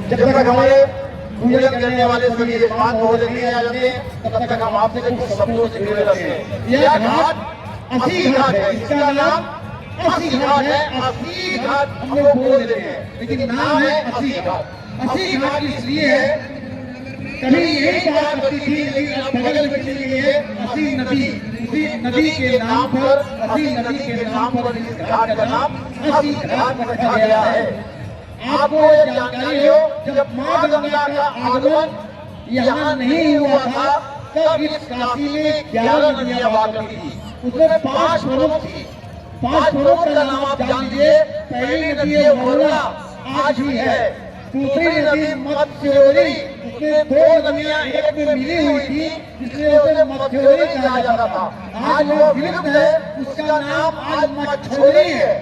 जब तक हमारे पूजन करने वाले सभी यजमान महोदय नहीं आ जाते तब तक हम आपसे कुछ शब्दों से जुड़े रहते हैं। यह घाट अस्सी घाट है, इसका नाम अस्सी घाट है। अस्सी घाट हम लोग बोल देते हैं लेकिन नाम है अस्सी घाट। अस्सी घाट इसलिए है, कभी यही बात होती थी लेकिन अब बगल में चली गई है अस्सी नदी। उसी नदी के नाम पर, अस्सी नदी के नाम पर इस घाट का नाम अस्सी घाट रखा गया है। आपको ये जानकारी हो, जब माँ गंगा का आगमन यहाँ नहीं हुआ था तब इस काशी में 11 नदियां हुआ करती थी। उसमें 5 प्रमुख थी। 5 प्रमुख का नाम आप जान लीजिए। पहली नदी है मोरला, आज भी है। दूसरी नदी मत्स्योरी, उसमें 2 नदियां एक में मिली हुई थी जिसलिए उसे मत्स्योरी कहा जाता था। आज वो विलुप्त है, उसका नाम आज मच्छोरी है।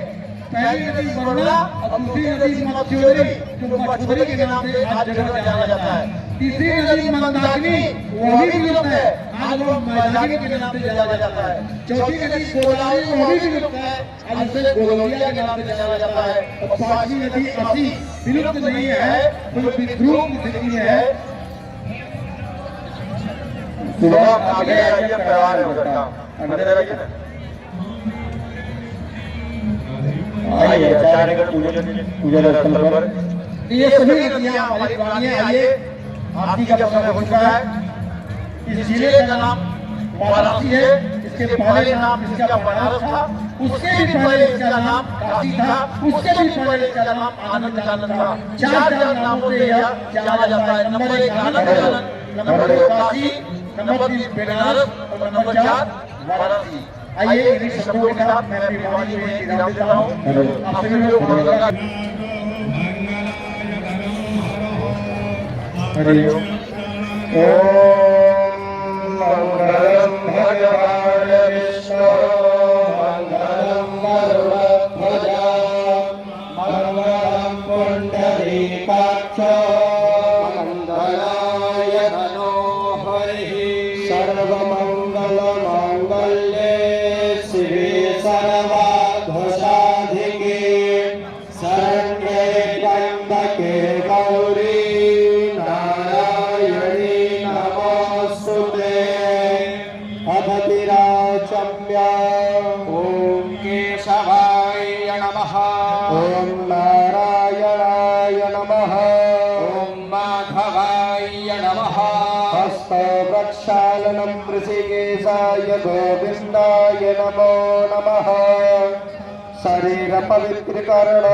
पहली नदी मोरला और दूसरी नदी मत्स्योरी, जो मच्छोरी के नाम से आज जगह जाना जाता है। तीसरी नदी मंदाकिनी, वो भी विलुप्त है, आज वो मैदानी के नाम से जाना जाता है। चौथी नदी गोदावरी, वो भी विलुप्त है, आज उसे गोलौलिया के नाम से जाना जाता है। और 5वीं नदी अस्सी विलुप्त नहीं है, तो विद्रूप की स्थिति में है। सुबह आगे आइए, परिवार है उधर का अंदर आइए। आइए चारेगढ़ पूजन स्थल पर ये सभी नदियां हमारी पुरानी है। आइए, आरती का समय हो चुका है। इस जिले का नाम वाराणसी है, इसके पहले नाम इसका बनारस था, उसके भी पहले इसका नाम काशी था, उसके भी पहले इसका नाम आनंद कानन था। 4 नामों से यह जाना जाता है। नंबर 1 आनंद कानन, नंबर 2 काशी, नंबर 3 बनारस और नंबर 4 वाराणसी। आइए इन्हीं शब्दों के साथ मैं अपनी वाणी में विराम देता हूँ। आप सभी लोग मंगलम भगवान विष्णु मंगलम गरुड़ध्वजा मंगलम पुंडरीकाक्ष मंगलाय धनोहरिः सर्वमंगल मांगल्ये शिवे सर्वार्थसाधिके शरण्ये त्र्यंबके गौरी ओम केशवाय नमः, ओम नारायणाय नमः, ओम माधवाय नमः। हस्त प्रक्षालनं ऋषिकेशाय गोविंदाय नमो नमः। शरीर पवित्रीकरण,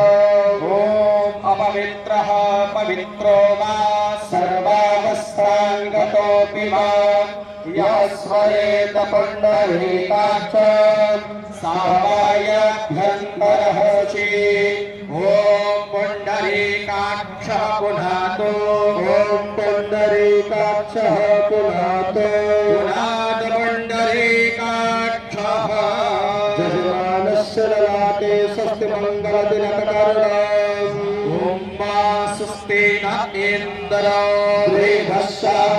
ओम अपवित्रः पवित्रो वा सर्वावस्थांगतोऽपि वा यस्मरेत पुंडरीकाक्षं सावायाभ्यन्तरः ओम पुंडरीकाक्षः पुनातो, ओम पुंडरीकाक्षः पुनातो, पुनात पुंडरीकाक्षः। जजमानस्य ललाटे स्वस्ति मंगलदिनकरणम्, ओम मा स्वस्ति न इन्द्रो वृद्धस्सः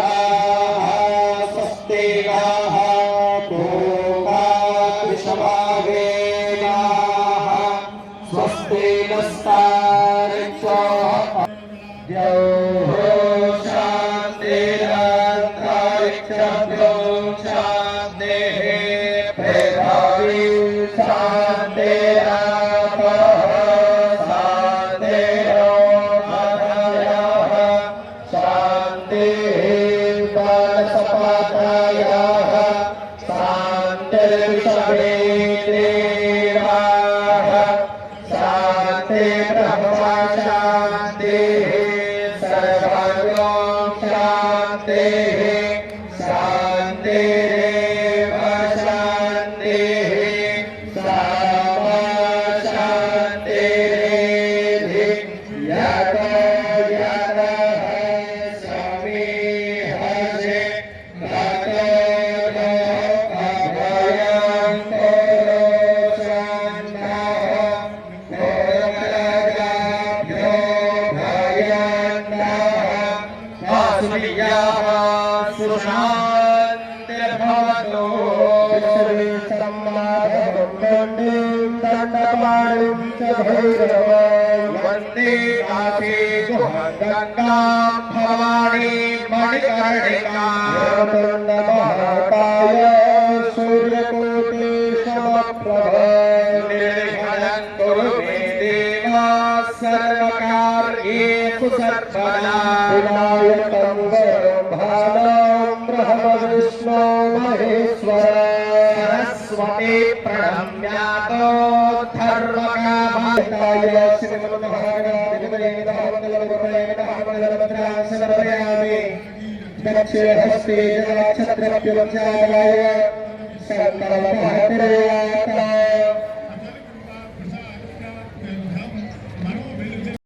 वन्दे काशी गंगा भवानी मणिकर्णिका महाकाय सूर्यकोटि समप्रभ निर्विघ्नं कुरु मे देव सर्वकार्येषु सर्वदा विनायकं वरं भालं ब्रह्म विष्णु महेश्वर सरस्वती प्रणम्यातो धर्मकामाय श्रीमन्महागणाधिपतये दक्षिणहस्ते जलक्षत्रप्यवचाराय शङ्करमहात्रेयाय